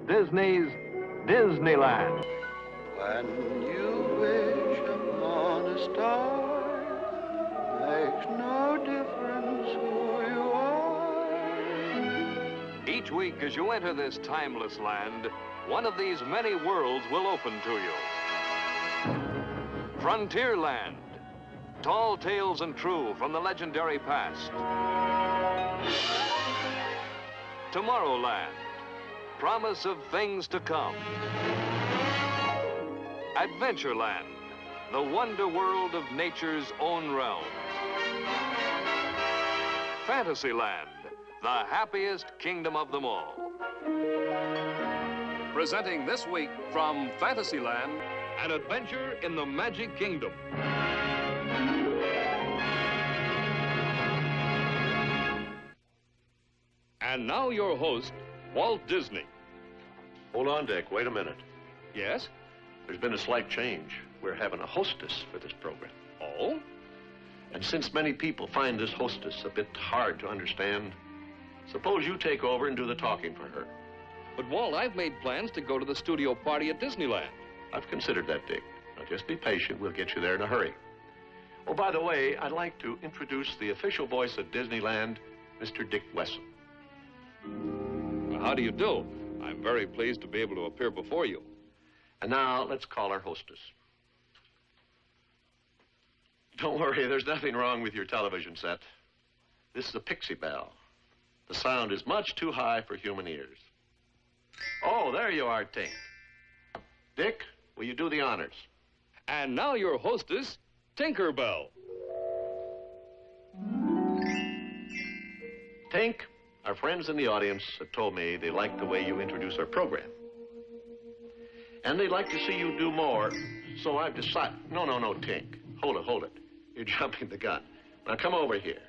Disney's Disneyland. When you wish upon a star, makes no difference who you are. Each week as you enter this timeless land, one of these many worlds will open to you. Frontierland, tall tales and true from the legendary past. Tomorrowland, promise of things to come. Adventureland, the wonder world of nature's own realm. Fantasyland, the happiest kingdom of them all. Presenting this week from Fantasyland, an adventure in the Magic Kingdom. And now your host, Walt Disney. Hold on, Dick. Wait a minute. Yes? There's been a slight change. We're having a hostess for this program. Oh? And since many people find this hostess a bit hard to understand, suppose you take over and do the talking for her. But, Walt, I've made plans to go to the studio party at Disneyland. I've considered that, Dick. Now, just be patient. We'll get you there in a hurry. Oh, by the way, I'd like to introduce the official voice of Disneyland, Mr. Dick Wesson. Well, how do you do? I'm very pleased to be able to appear before you. And now, let's call our hostess. Don't worry, there's nothing wrong with your television set. This is a Pixie Bell. The sound is much too high for human ears. Oh, there you are, Tink. Dick, will you do the honors? And now your hostess, Tinkerbell. Tink, our friends in the audience have told me they like the way you introduce our program. And they'd like to see you do more, so I've decided... No, Tink. Hold it. You're jumping the gun. Now, come over here.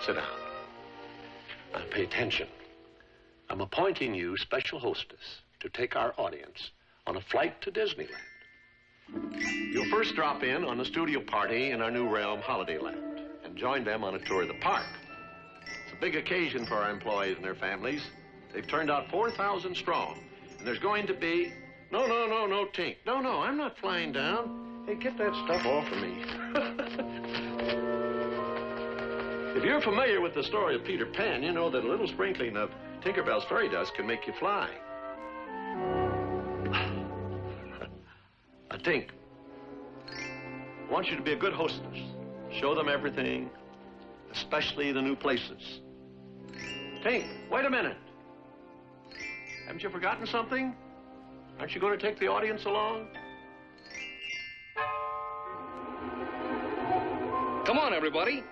Sit down. Now, pay attention. I'm appointing you special hostess to take our audience on a flight to Disneyland. You'll first drop in on the studio party in our new realm, Holidayland, and join them on a tour of the park. It's a big occasion for our employees and their families. They've turned out 4,000 strong, and there's going to be... No, Tink. No, I'm not flying down. Hey, get that stuff off of me. If you're familiar with the story of Peter Pan, you know that a little sprinkling of Tinkerbell's fairy dust can make you fly. Tink, I want you to be a good hostess. Show them everything, especially the new places. Tink, wait a minute. Haven't you forgotten something? Aren't you going to take the audience along? Come on, everybody.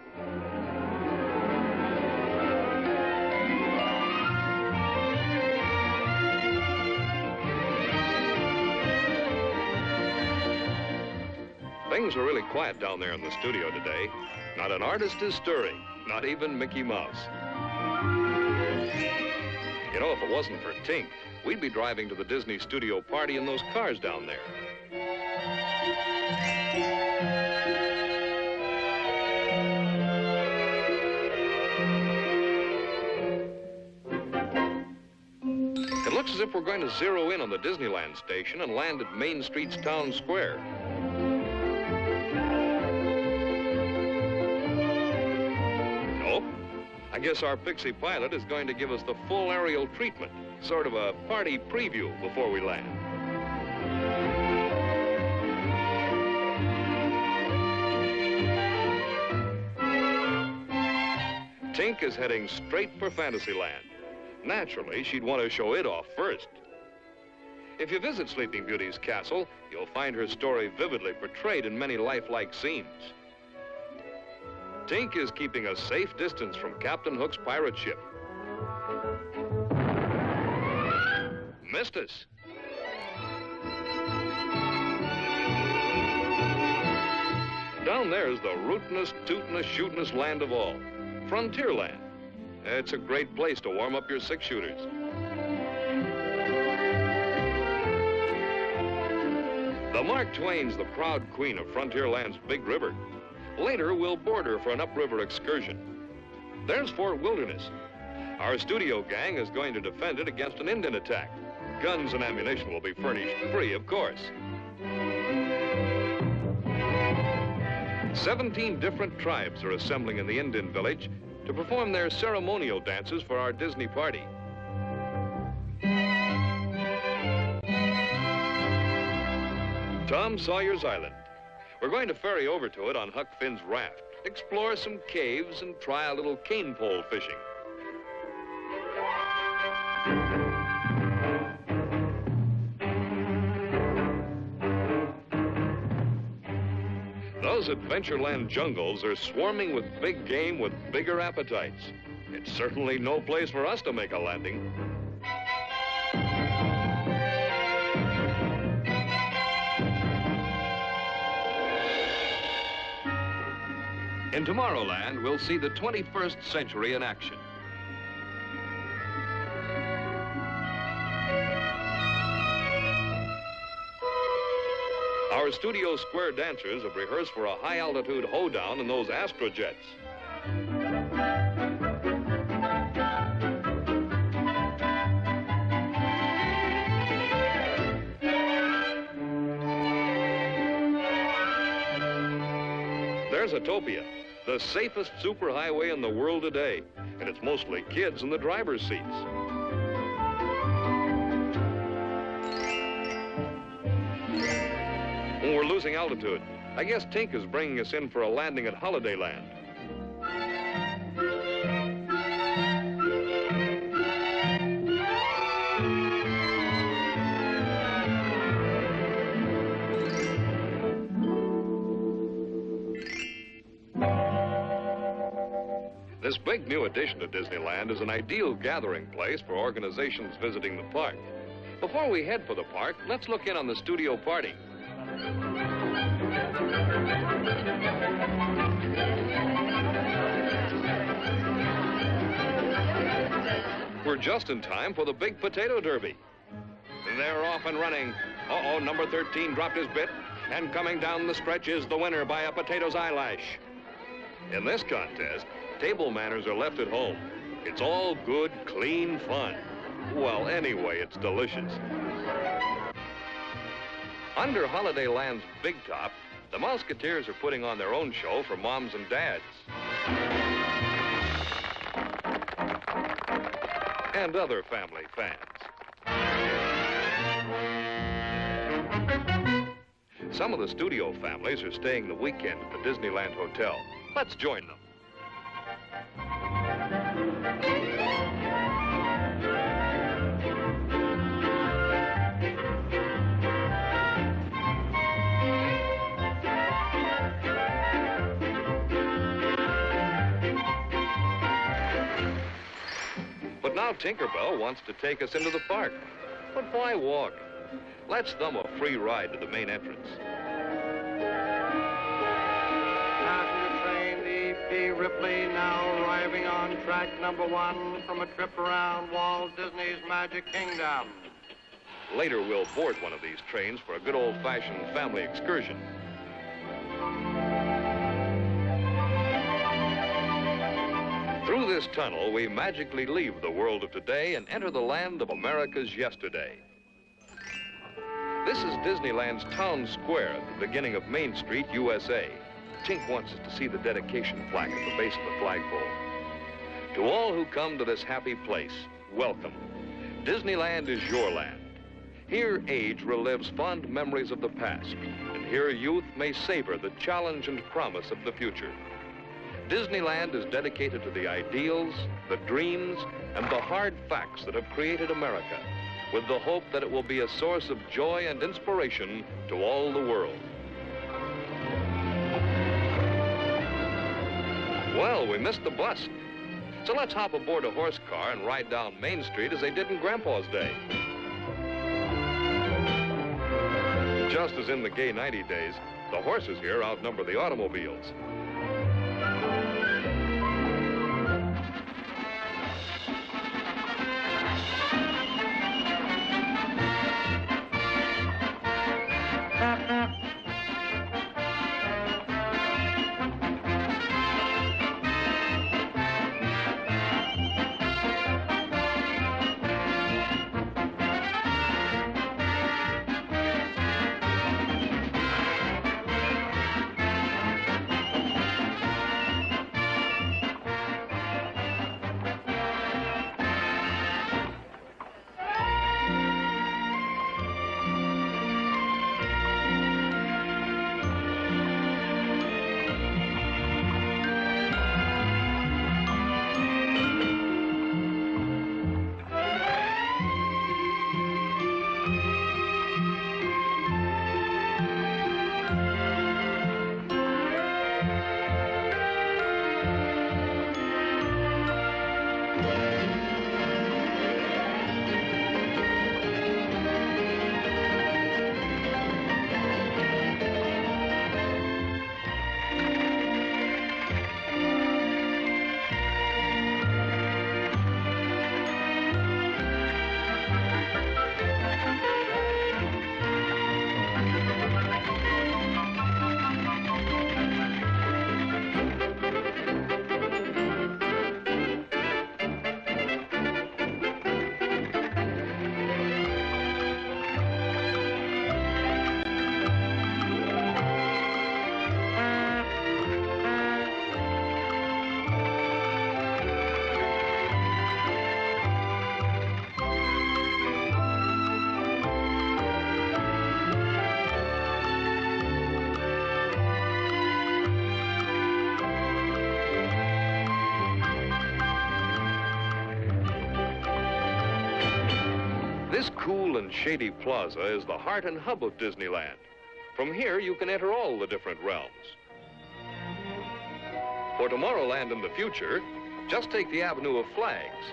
Things are really quiet down there in the studio today. Not an artist is stirring, not even Mickey Mouse. You know, if it wasn't for Tink, we'd be driving to the Disney studio party in those cars down there. It looks as if we're going to zero in on the Disneyland station and land at Main Street's Town Square. Nope. I guess our Pixie pilot is going to give us the full aerial treatment, sort of a party preview before we land. Tink is heading straight for Fantasyland. Naturally, she'd want to show it off first. If you visit Sleeping Beauty's castle, you'll find her story vividly portrayed in many lifelike scenes. Tink is keeping a safe distance from Captain Hook's pirate ship. Missed us. Down there is the rootinest, tootinest, shootinest land of all, Frontierland. It's a great place to warm up your six-shooters. The Mark Twain's the proud queen of Frontierland's Big River. Later, we'll board her for an upriver excursion. There's Fort Wilderness. Our studio gang is going to defend it against an Indian attack. Guns and ammunition will be furnished free, of course. 17 different tribes are assembling in the Indian village to perform their ceremonial dances for our Disney party. Tom Sawyer's Island. We're going to ferry over to it on Huck Finn's raft, explore some caves, and try a little cane pole fishing. Those Adventureland jungles are swarming with big game with bigger appetites. It's certainly no place for us to make a landing. In Tomorrowland, we'll see the 21st century in action. Our Studio Square dancers have rehearsed for a high-altitude hoedown in those astrojets. There's Autopia, the safest superhighway in the world today, and it's mostly kids in the driver's seats. Oh, we're losing altitude. I guess Tink is bringing us in for a landing at Holidayland. This big new addition to Disneyland is an ideal gathering place for organizations visiting the park. Before we head for the park, let's look in on the studio party. We're just in time for the big potato derby. They're off and running. Uh-oh, number 13 dropped his bit, and coming down the stretch is the winner by a potato's eyelash. In this contest, table manners are left at home. It's all good, clean fun. Well, anyway, it's delicious. Under Holidayland's big top, the Musketeers are putting on their own show for moms and dads. And other family fans. Some of the studio families are staying the weekend at the Disneyland Hotel. Let's join them. But now Tinkerbell wants to take us into the park. But why walk? Let's thumb a free ride to the main entrance. Passenger train E.P. Ripley now arriving on track number 1 from a trip around Walt Disney's Magic Kingdom. Later, we'll board one of these trains for a good old-fashioned family excursion. Through this tunnel, we magically leave the world of today and enter the land of America's yesterday. This is Disneyland's town square at the beginning of Main Street, USA. Tink wants us to see the dedication plaque at the base of the flagpole. To all who come to this happy place, welcome. Disneyland is your land. Here, age relives fond memories of the past, and here youth may savor the challenge and promise of the future. Disneyland is dedicated to the ideals, the dreams, and the hard facts that have created America, with the hope that it will be a source of joy and inspiration to all the world. Well, we missed the bus. So let's hop aboard a horse car and ride down Main Street as they did in Grandpa's day. Just as in the gay 90 days, the horses here outnumber the automobiles. This cool and shady plaza is the heart and hub of Disneyland. From here, you can enter all the different realms. For Tomorrowland in the future, just take the Avenue of Flags.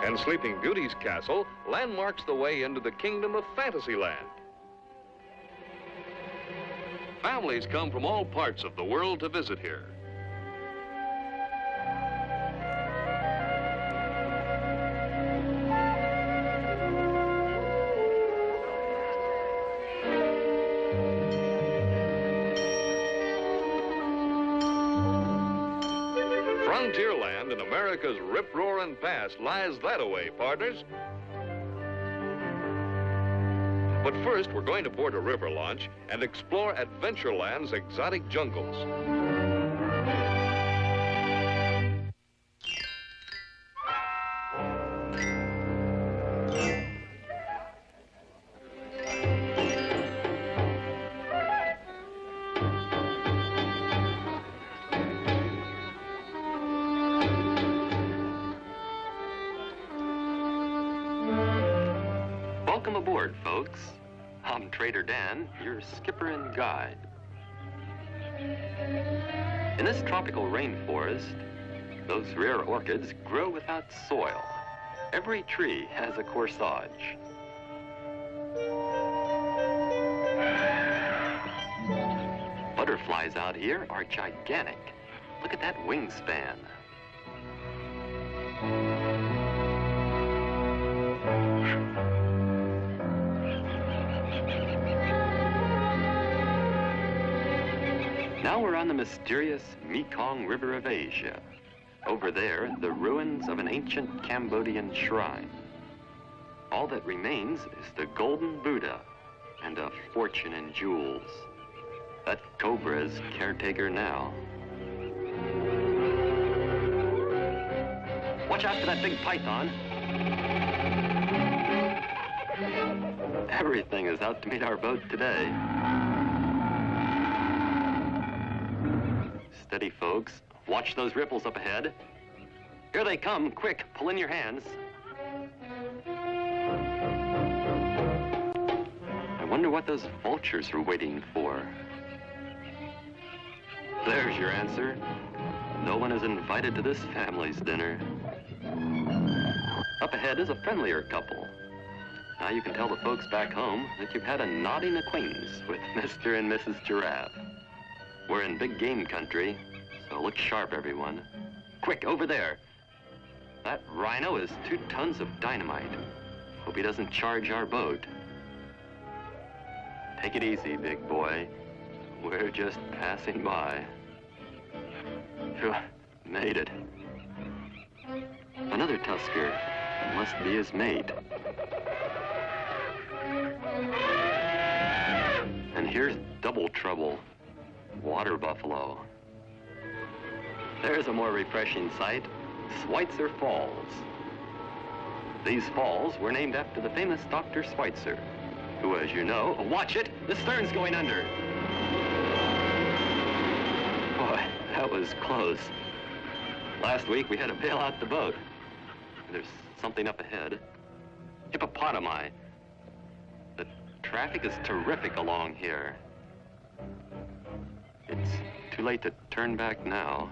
And Sleeping Beauty's castle landmarks the way into the kingdom of Fantasyland. Families come from all parts of the world to visit here. Frontierland in America's rip-roaring past lies that-a-way, partners. But first, we're going to board a river launch and explore Adventureland's exotic jungles. Welcome aboard, folks. I'm Trader Dan, your skipper and guide. In this tropical rainforest, those rare orchids grow without soil. Every tree has a corsage. Butterflies out here are gigantic. Look at that wingspan. Now we're on the mysterious Mekong River of Asia. Over there, the ruins of an ancient Cambodian shrine. All that remains is the golden Buddha and a fortune in jewels. That cobra's caretaker now. Watch out for that big python. Everything is out to meet our boat today. Steady, folks. Watch those ripples up ahead. Here they come. Quick, pull in your hands. I wonder what those vultures are waiting for. There's your answer. No one is invited to this family's dinner. Up ahead is a friendlier couple. Now you can tell the folks back home that you've had a nodding acquaintance with Mr. and Mrs. Giraffe. We're in big game country, so look sharp, everyone. Quick, over there. That rhino is 2 tons of dynamite. Hope he doesn't charge our boat. Take it easy, big boy. We're just passing by. Phew, made it. Another tusker. Must be his mate. And here's double trouble. Water buffalo. There's a more refreshing sight. Schweitzer Falls. These falls were named after the famous Dr. Schweitzer, who, as you know, watch it, the stern's going under. Boy, that was close. Last week we had to bail out the boat. There's something up ahead. Hippopotami. The traffic is terrific along here. It's too late to turn back now.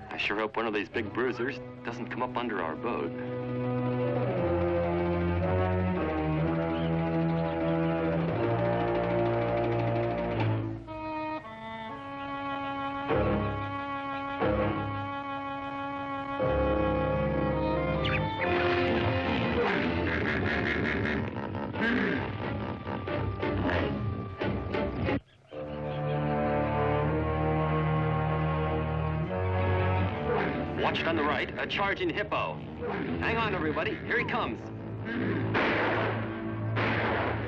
I sure hope one of these big bruisers doesn't come up under our boat. Watched on the right, a charging hippo. Hang on, everybody. Here he comes.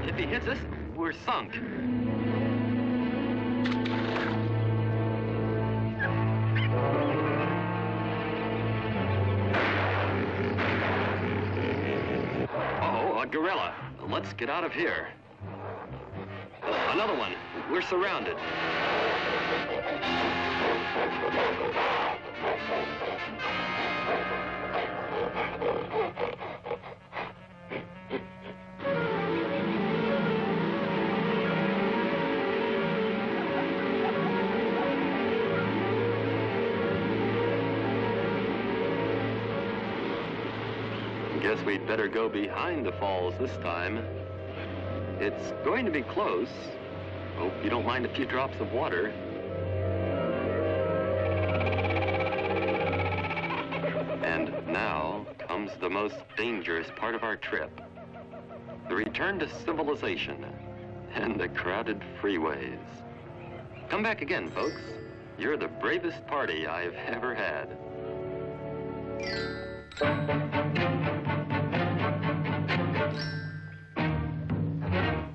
If he hits us, we're sunk. Uh-oh, a gorilla. Let's get out of here. Another one. We're surrounded. Guess we'd better go behind the falls this time. It's going to be close. Hope you don't mind a few drops of water. And now comes the most dangerous part of our trip. The return to civilization and the crowded freeways. Come back again, folks. You're the bravest party I've ever had.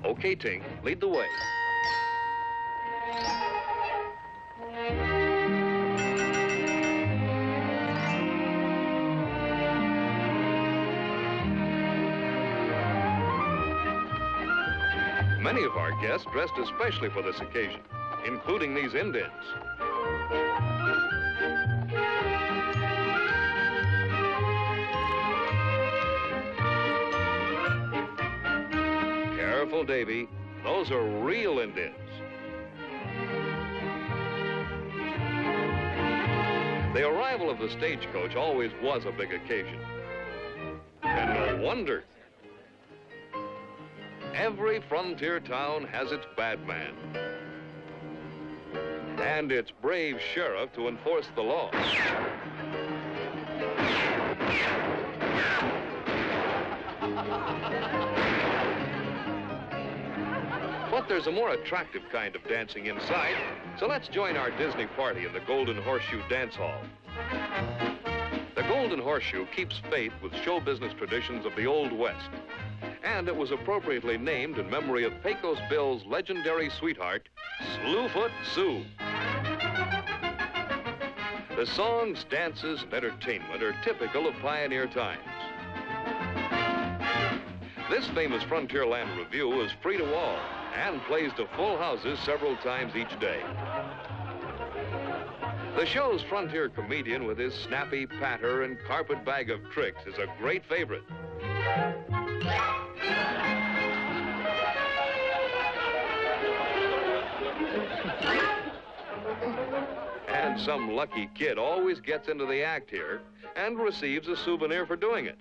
Okay, Tink, lead the way. Many of our guests dressed especially for this occasion, including these Indians. Careful, Davy. Those are real Indians. The arrival of the stagecoach always was a big occasion. And no wonder. Every frontier town has its bad man. And its brave sheriff to enforce the law. But there's a more attractive kind of dancing inside, so let's join our Disney party in the Golden Horseshoe Dance Hall. The Golden Horseshoe keeps faith with show business traditions of the Old West, and it was appropriately named in memory of Pecos Bill's legendary sweetheart, Slewfoot Sue. The songs, dances, and entertainment are typical of pioneer times. This famous Frontierland review is free to all and plays to full houses several times each day. The show's frontier comedian with his snappy patter and carpet bag of tricks is a great favorite. And some lucky kid always gets into the act here and receives a souvenir for doing it.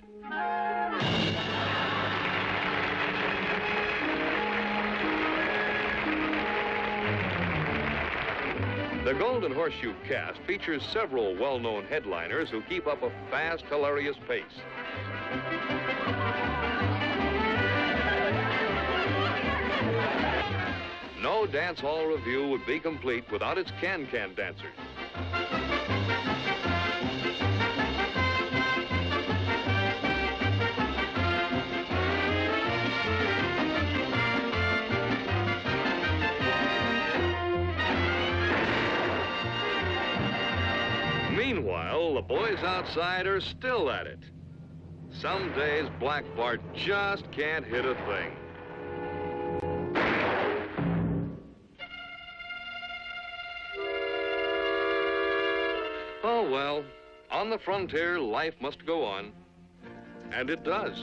The Golden Horseshoe cast features several well-known headliners who keep up a fast, hilarious pace. No dance hall review would be complete without its can-can dancers. Meanwhile, the boys outside are still at it. Some days, Black Bart just can't hit a thing. Oh, well, on the frontier, life must go on. And it does.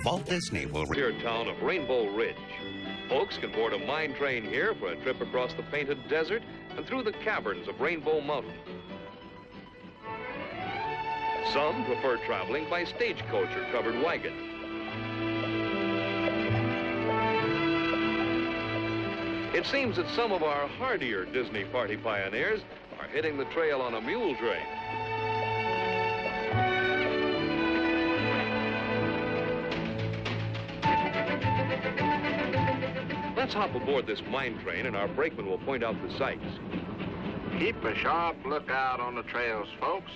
Walt Disney will... Here town of Rainbow Ridge. Folks can board a mine train here for a trip across the painted desert and through the caverns of Rainbow Mountain. Some prefer traveling by stagecoach or covered wagon. It seems that some of our hardier Disney party pioneers are hitting the trail on a mule train. Let's hop aboard this mine train and our brakeman will point out the sights. Keep a sharp lookout on the trails, folks.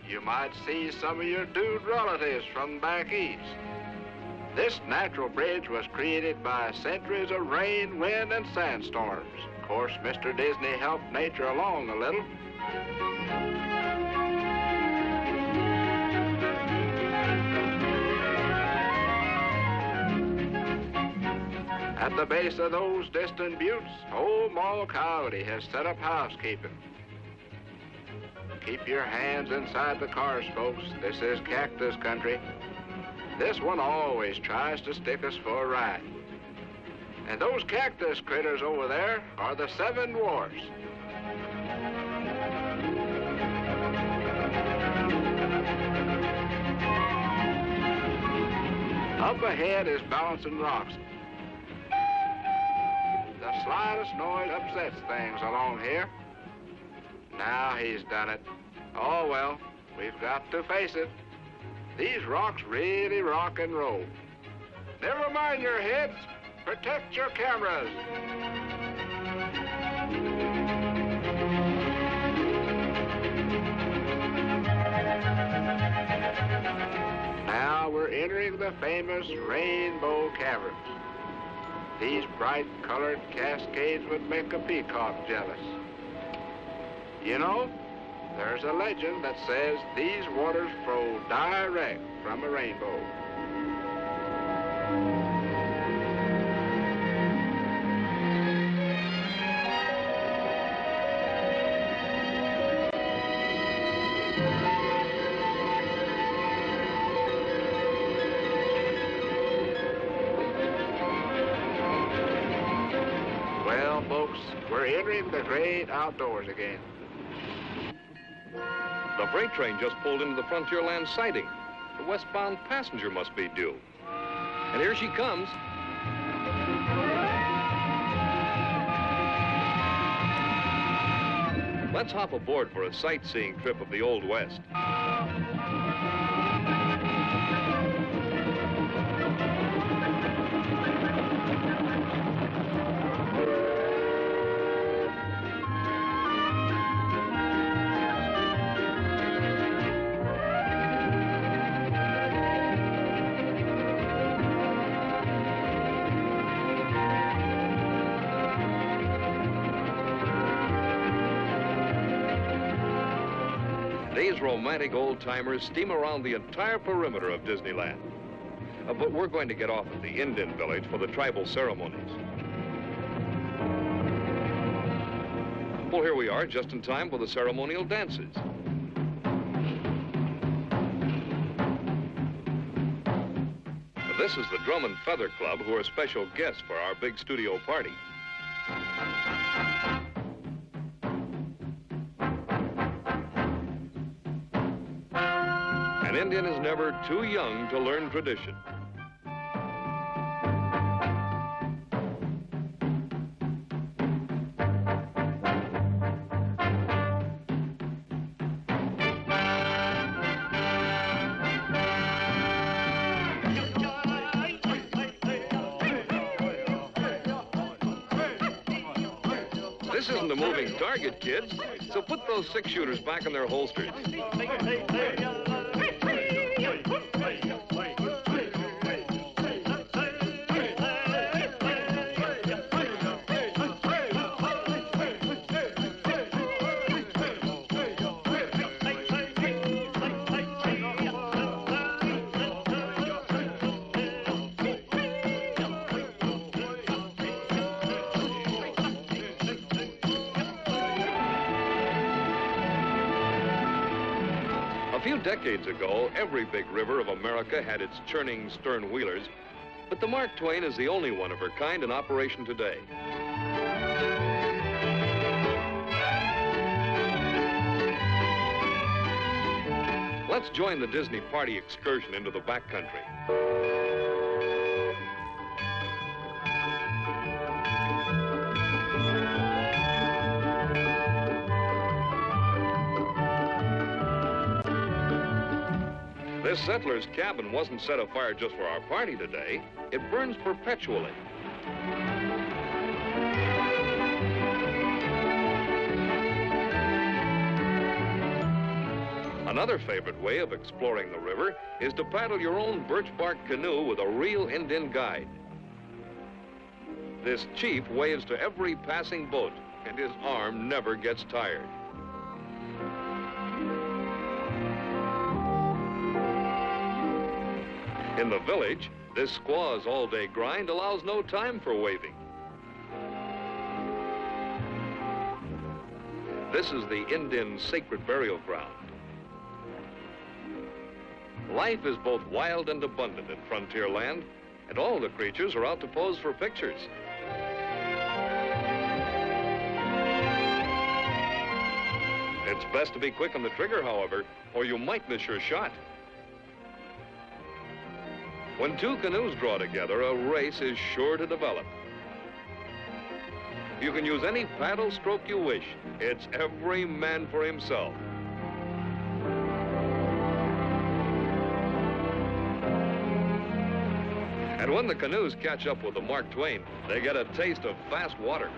You might see some of your dude relatives from back east. This natural bridge was created by centuries of rain, wind, and sandstorms. Of course, Mr. Disney helped nature along a little. At At the base of those distant buttes, old Ma Coyote has set up housekeeping. Keep your hands inside the cars, folks. This is cactus country. This one always tries to stick us for a ride. And those cactus critters over there are the 7 dwarfs. Up ahead is bouncing rocks. The slightest noise upsets things along here. Now he's done it. Oh, well, we've got to face it. These rocks really rock and roll. Never mind your heads. Protect your cameras. Now we're entering the famous Rainbow Caverns. These bright-colored cascades would make a peacock jealous. You know, there's a legend that says these waters flow direct from a rainbow. Well, folks, we're entering the great outdoors again. The freight train just pulled into the Frontierland siding. The westbound passenger must be due. And here she comes. Let's hop aboard for a sightseeing trip of the Old West. These romantic old-timers steam around the entire perimeter of Disneyland. But we're going to get off at the Indian village for the tribal ceremonies. Well, here we are, just in time for the ceremonial dances. This is the Drum and Feather Club, who are special guests for our big studio party. An Indian is never too young to learn tradition. This isn't a moving target, kids, so put those 6-shooters back in their holsters. A few decades ago, every big river of America had its churning stern wheelers, but the Mark Twain is the only one of her kind in operation today. Let's join the Disney party excursion into the backcountry. This settler's cabin wasn't set afire just for our party today. It burns perpetually. Another favorite way of exploring the river is to paddle your own birch bark canoe with a real Indian guide. This chief waves to every passing boat, and his arm never gets tired. In the village, This squaw's all-day grind allows no time for waving. This is the Indian sacred burial ground. Life is both wild and abundant in frontier land, and all the creatures are out to pose for pictures. It's best to be quick on the trigger, however, or you might miss your shot. When two canoes draw together, a race is sure to develop. You can use any paddle stroke you wish. It's every man for himself. And when the canoes catch up with the Mark Twain, they get a taste of fast water.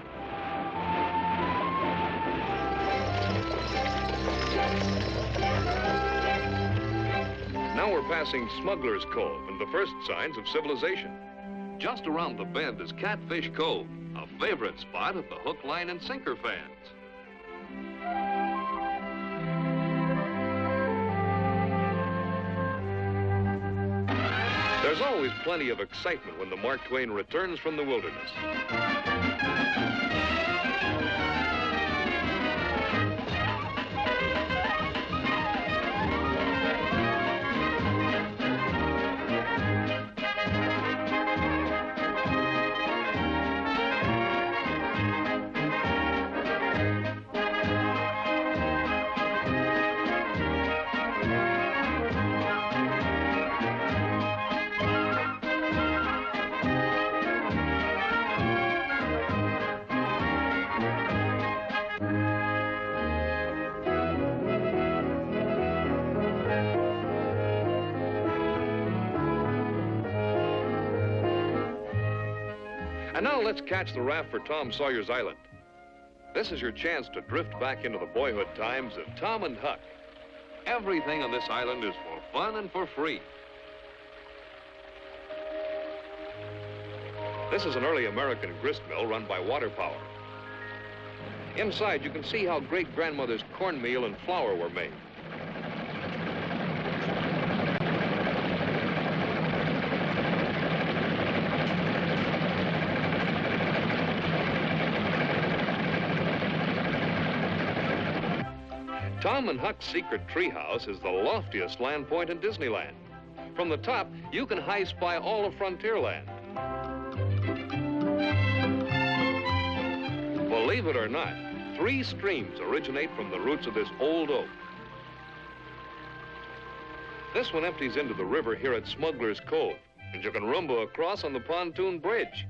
Now we're passing Smuggler's Cove and the first signs of civilization. Just around the bend is Catfish Cove, a favorite spot of the hook, line, and sinker fans. There's always plenty of excitement when the Mark Twain returns from the wilderness. And now let's catch the raft for Tom Sawyer's Island. This is your chance to drift back into the boyhood times of Tom and Huck. Everything on this island is for fun and for free. This is an early American grist mill run by water power. Inside, you can see how great-grandmother's cornmeal and flour were made. Tom and Huck's secret treehouse is the loftiest land point in Disneyland. From the top, you can high-spy all of Frontierland. Believe it or not, 3 streams originate from the roots of this old oak. This one empties into the river here at Smuggler's Cove, and you can rumble across on the pontoon bridge.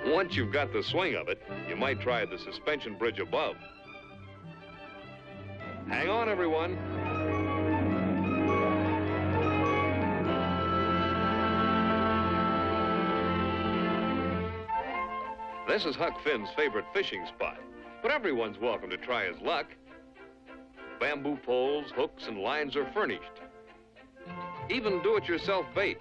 Once you've got the swing of it, you might try the suspension bridge above. Hang on, everyone. This is Huck Finn's favorite fishing spot, but everyone's welcome to try his luck. Bamboo poles, hooks, and lines are furnished. Even do-it-yourself bait.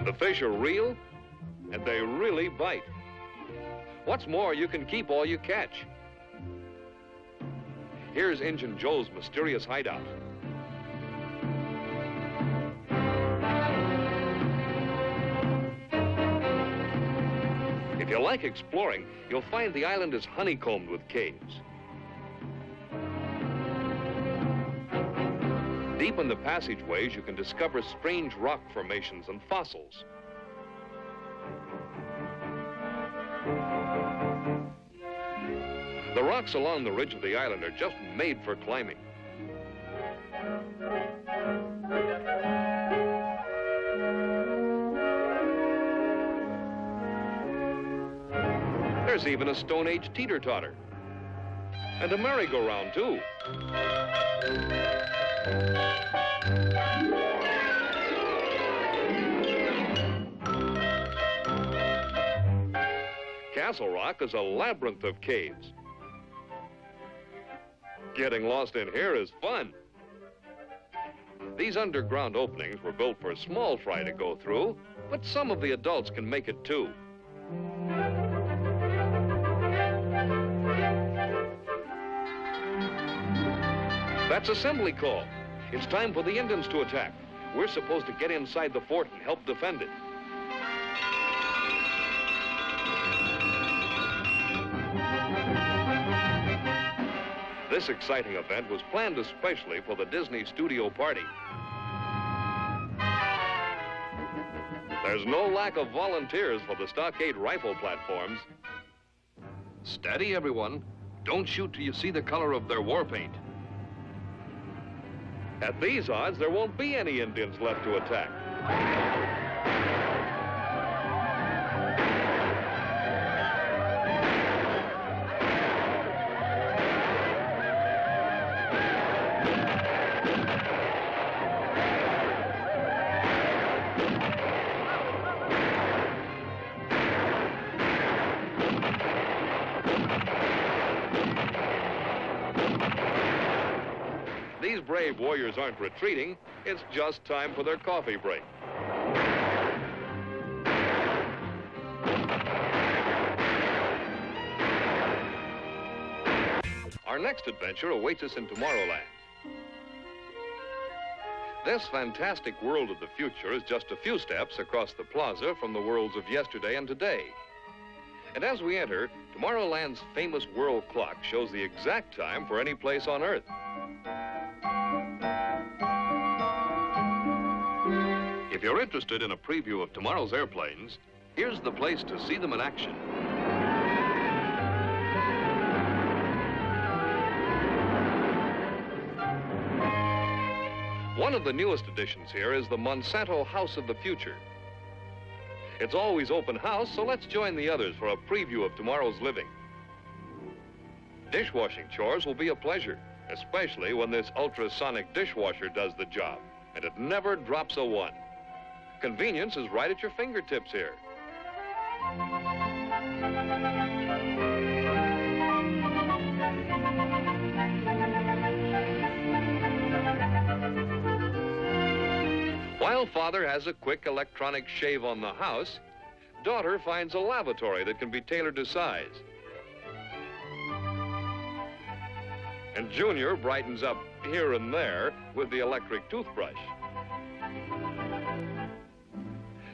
The fish are real, and they really bite. What's more, you can keep all you catch. Here's Injun Joe's mysterious hideout. If you like exploring, you'll find the island is honeycombed with caves. Deep in the passageways, you can discover strange rock formations and fossils. The rocks along the ridge of the island are just made for climbing. There's even a Stone Age teeter-totter. And a merry-go-round, too. Castle Rock is a labyrinth of caves. Getting lost in here is fun. These underground openings were built for small fry to go through, but some of the adults can make it too. That's assembly call. It's time for the Indians to attack. We're supposed to get inside the fort and help defend it. This exciting event was planned especially for the Disney studio party. There's no lack of volunteers for the stockade rifle platforms. Steady, everyone. Don't shoot till you see the color of their war paint. At these odds, there won't be any Indians left to attack. These brave warriors aren't retreating. It's just time for their coffee break. Our next adventure awaits us in Tomorrowland. This fantastic world of the future is just a few steps across the plaza from the worlds of yesterday and today. And as we enter, Tomorrowland's famous world clock shows the exact time for any place on Earth. If you're interested in a preview of tomorrow's airplanes, here's the place to see them in action. One of the newest additions here is the Monsanto House of the Future. It's always open house, so let's join the others for a preview of tomorrow's living. Dishwashing chores will be a pleasure, especially when this ultrasonic dishwasher does the job, and it never drops a one. Convenience is right at your fingertips here. While father has a quick electronic shave on the house, daughter finds a lavatory that can be tailored to size. And Junior brightens up here and there with the electric toothbrush.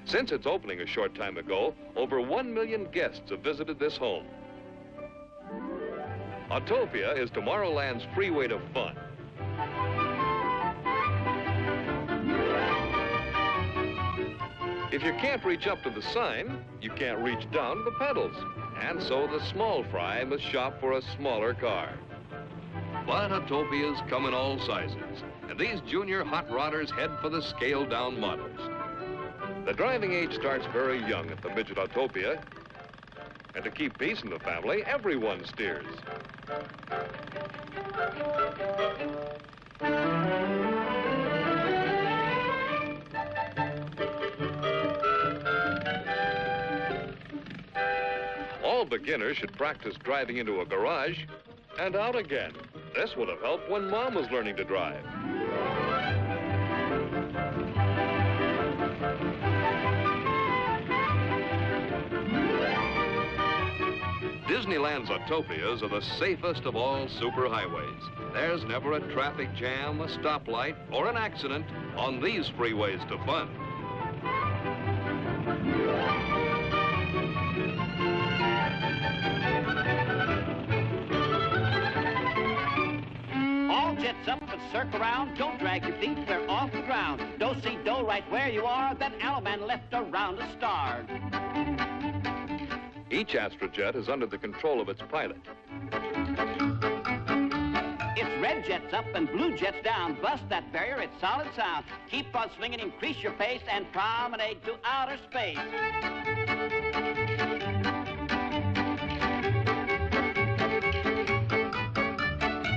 Since its opening a short time ago, over 1 million guests have visited this home. Autopia is Tomorrowland's freeway to fun. If you can't reach up to the sign, you can't reach down to the pedals. And so the small fry must shop for a smaller car. But Autopias come in all sizes, and these junior hot rodders head for the scaled-down models. The driving age starts very young at the midget Autopia, and to keep peace in the family, everyone steers. All beginners should practice driving into a garage and out again. This would have helped when Mom was learning to drive. Disneyland's Autopias are the safest of all superhighways. There's never a traffic jam, a stoplight, or an accident on these freeways to fun. All jets up and circle around. Don't drag your feet, they're off the ground. Do-si-do right where you are. That Alaman left around a star. Each Astrojet is under the control of its pilot. It's red jets up and blue jets down. Bust that barrier, it's solid sound. Keep on swinging, increase your pace, and promenade to outer space.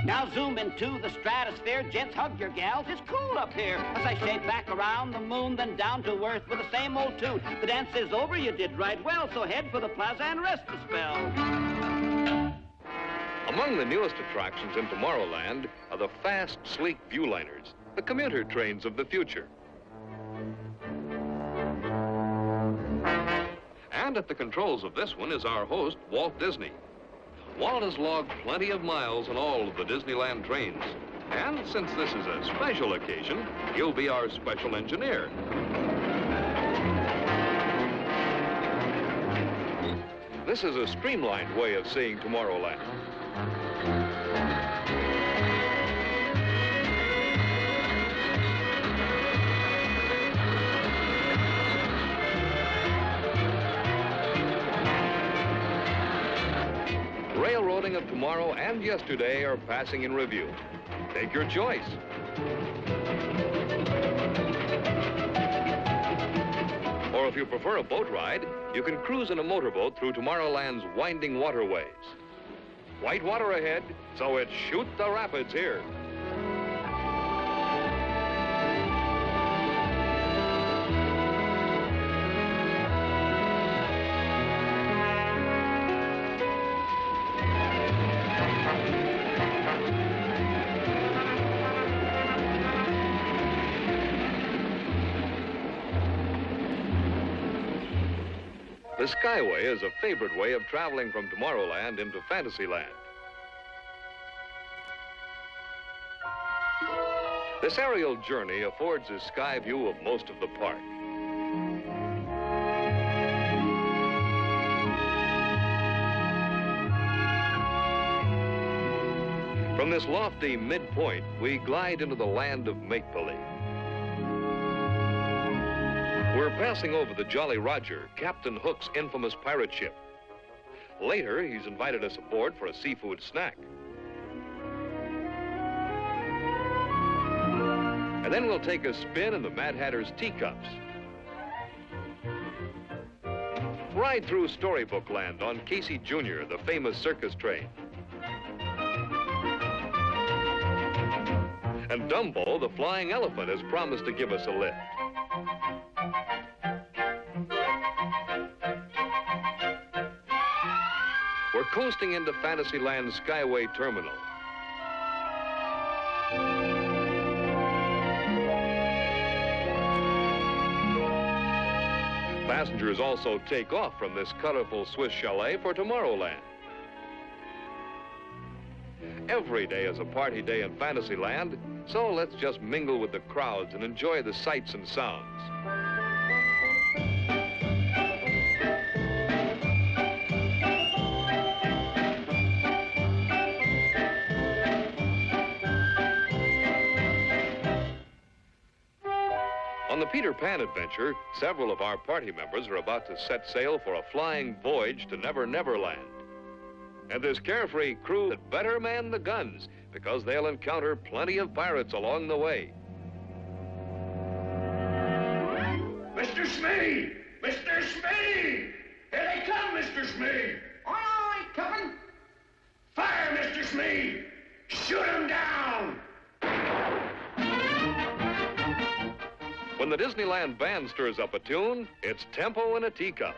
Now zoom into the stratosphere. Gents, hug your gals. It's cool up here. As I shade back around the moon, then down to earth with the same old tune. The dance is over. You did right well. So head for the plaza and rest a spell. Among the newest attractions in Tomorrowland are the fast, sleek viewliners, the commuter trains of the future. And at the controls of this one is our host, Walt Disney. Walt has logged plenty of miles on all of the Disneyland trains. And since this is a special occasion, he'll be our special engineer. This is a streamlined way of seeing Tomorrowland. Railroading of tomorrow and yesterday are passing in review. Take your choice. Or if you prefer a boat ride, you can cruise in a motorboat through Tomorrowland's winding waterways. White water ahead, so it's shoot the rapids here. The Skyway is a favorite way of traveling from Tomorrowland into Fantasyland. This aerial journey affords a sky view of most of the park. From this lofty midpoint, we glide into the land of make-believe. We're passing over the Jolly Roger, Captain Hook's infamous pirate ship. Later, he's invited us aboard for a seafood snack. And then we'll take a spin in the Mad Hatter's teacups. Ride through Storybook Land on Casey Jr., the famous circus train. And Dumbo, the flying elephant, has promised to give us a lift. We're coasting into Fantasyland's Skyway Terminal. Passengers also take off from this colorful Swiss chalet for Tomorrowland. Every day is a party day in Fantasyland, so let's just mingle with the crowds and enjoy the sights and sounds. On the Peter Pan adventure, several of our party members are about to set sail for a flying voyage to Never Never Land. And this carefree crew had better man the guns, because they'll encounter plenty of pirates along the way. Mr. Smee! Mr. Smee! Here they come, Mr. Smee! Aye, Captain. Fire, Mr. Smee! Shoot 'em down! When the Disneyland band stirs up a tune, it's tempo in a teacup.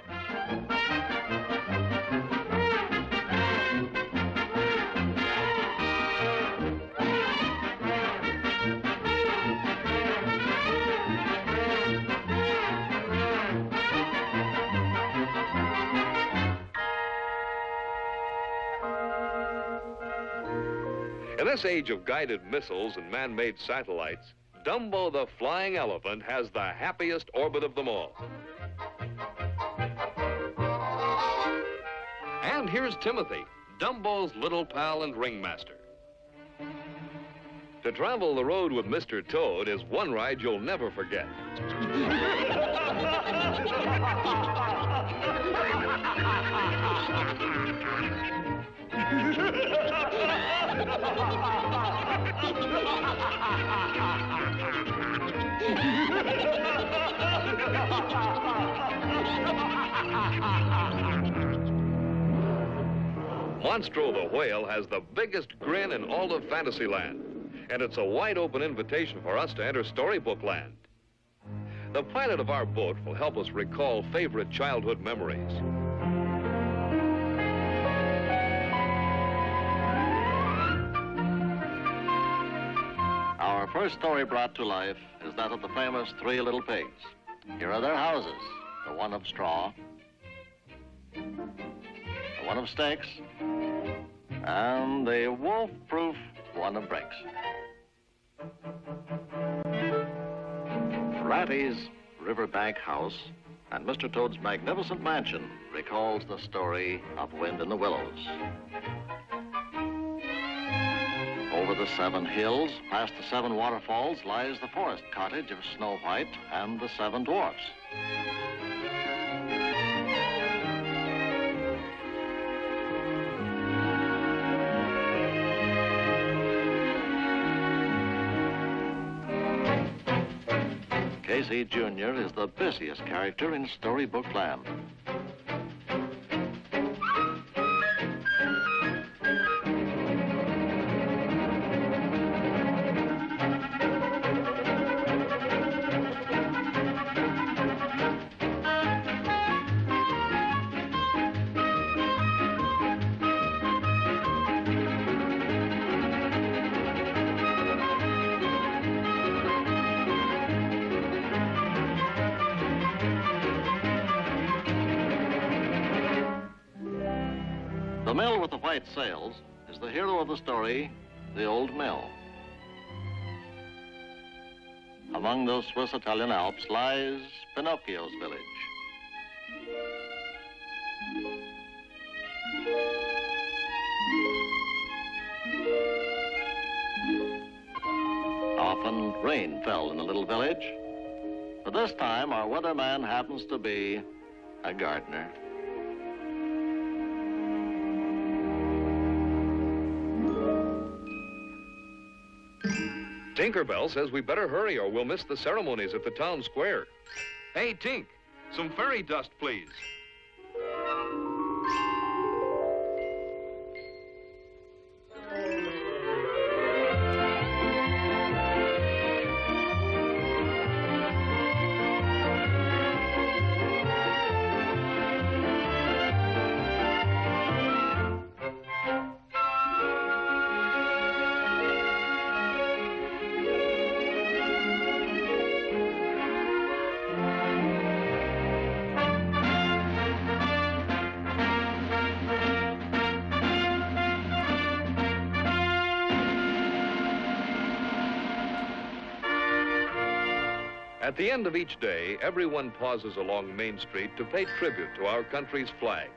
In this age of guided missiles and man-made satellites, Dumbo the Flying Elephant has the happiest orbit of them all. And here's Timothy, Dumbo's little pal and ringmaster. To travel the road with Mr. Toad is one ride you'll never forget. Monstro the Whale has the biggest grin in all of Fantasyland, and it's a wide-open invitation for us to enter Storybook Land. The pilot of our boat will help us recall favorite childhood memories. Our first story brought to life is that of the famous Three Little Pigs. Here are their houses, the one of straw, the one of stakes, and the wolf-proof one of bricks. Ratty's riverbank house and Mr. Toad's magnificent mansion recalls the story of Wind in the Willows. Over the 7 hills, past the 7 waterfalls, lies the forest cottage of Snow White and the 7 dwarfs. Casey Jr. is the busiest character in storybook land. The mill with the white sails is the hero of the story, the old mill. Among those Swiss-Italian Alps lies Pinocchio's village. Often rain fell in the little village, but this time our weatherman happens to be a gardener. Tinkerbell says we better hurry or we'll miss the ceremonies at the town square. Hey, Tink, some fairy dust, please. At the end of each day, everyone pauses along Main Street to pay tribute to our country's flag.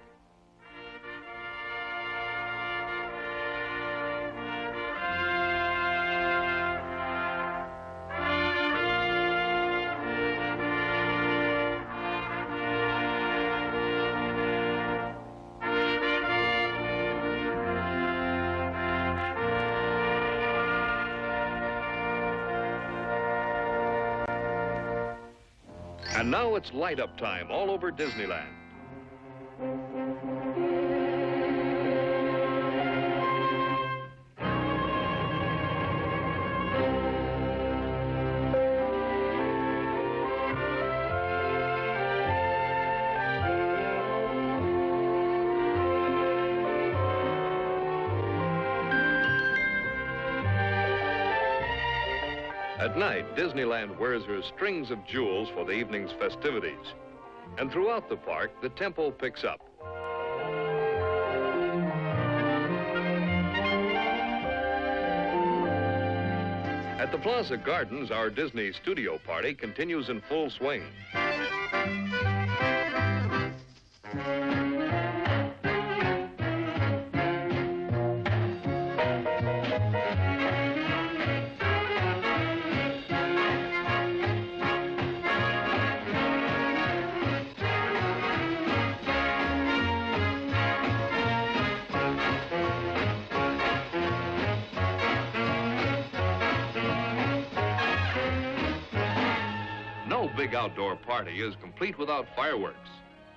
And now it's light-up time all over Disneyland. At night, Disneyland wears her strings of jewels for the evening's festivities. And throughout the park, the tempo picks up. At the Plaza Gardens, our Disney studio party continues in full swing. No big outdoor party is complete without fireworks,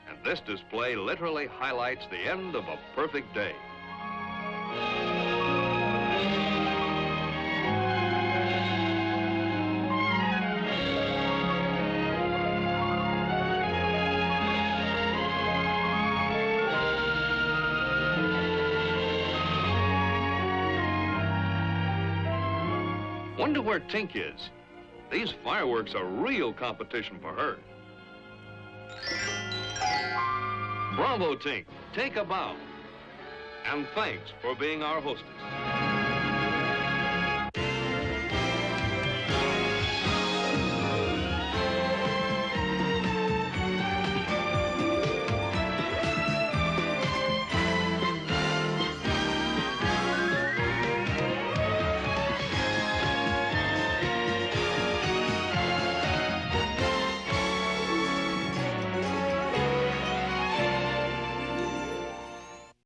and this display literally highlights the end of a perfect day. Wonder where Tink is. These fireworks are real competition for her. Bravo, Tink. Take a bow. And thanks for being our hostess.